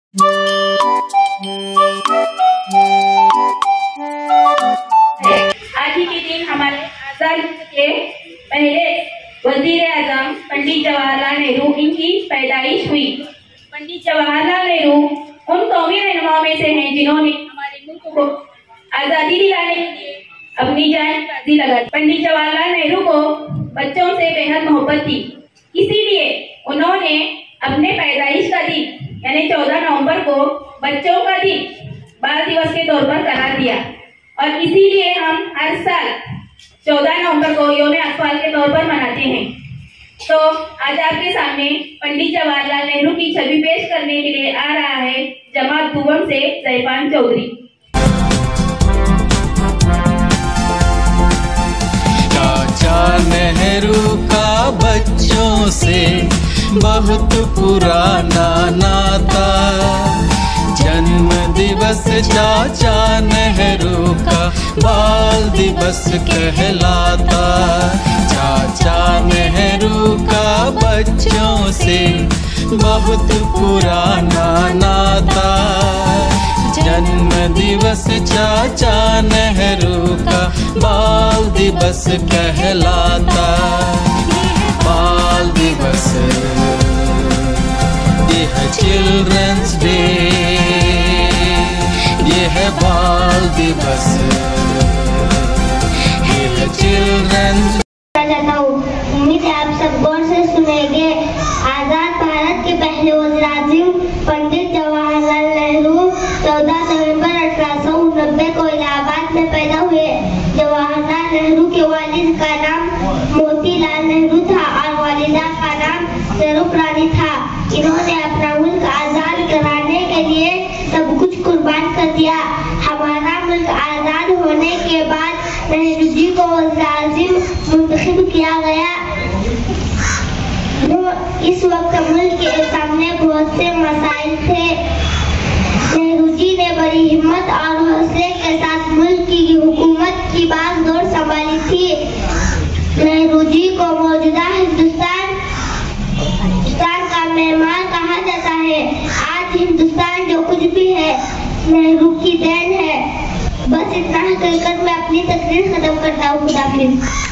आज ही के दिन हमारे आजाद के पहले वजीर आजम पंडित जवाहरलाल नेहरू इनकी पैदाइश हुई। पंडित जवाहरलाल नेहरू उन कौमी रहनुमाओं में से हैं जिन्होंने हमारे मुल्क को आजादी दिलाने के लिए अपनी जान बाजी लगा दी। पंडित जवाहरलाल नेहरू को बच्चों से बेहद मोहब्बत थी, इसीलिए उन्होंने अपने पैदाइश का दिन यानी 14 नवंबर को बच्चों का दिन बाल दिवस के तौर पर करार दिया और इसीलिए हम हर साल 14 नवंबर को यौम अतफाल के तौर पर मनाते हैं। तो आज आपके सामने पंडित जवाहरलाल नेहरू की छवि पेश करने के लिए आ रहा है जमात दुबम से जयपान चौधरी। चाचा नेहरू का बच्चों से बहुत पुराना नाता, जन्म दिवस चाचा नेहरू का बाल दिवस कहलाता। चाचा नेहरू का बच्चों से बहुत पुराना नाता, जन्म दिवस चाचा नेहरू का बाल दिवस कहलाता। बाल दिवस ये है चिल्ड्रंस डे, ये है बाल दिवस, ये है चिल्ड्रंस। उम्मीद है आप सब गौर से सुनेंगे। आजाद भारत के पहले वज़ीर-ए-आज़म पंडित जवाहरलाल नेहरू 14 नवंबर 1890 को इलाहाबाद में पैदा हुए। जवाहरलाल नेहरू के वालिद का नाम मोतीलाल नेहरू था और वालिदा का नाम स्वरूप रानी था। इन्होंने अपना मुल्क आजाद कराने के लिए सब कुछ कुर्बान कर दिया। हमारा मुल्क आजाद होने के बाद नेहरू जी को वज़ीर-ए-आज़म मुंतखब किया गया। इस वक्त मुल्क के सामने बहुत से मसाइल थे। नेहरू जी ने बड़ी हिम्मत और हौसले के साथ मुल्क की हुकूमत की बागडोर संभाली थी। नेहरू जी को मौजूदा हिंदुस्तान का मेहमान कहा जाता है। आज हिंदुस्तान जो कुछ भी है नेहरू की देन है। बस इतना कहकर मैं अपनी तकरीर खत्म करता हूँ। खुदा हाफिज़।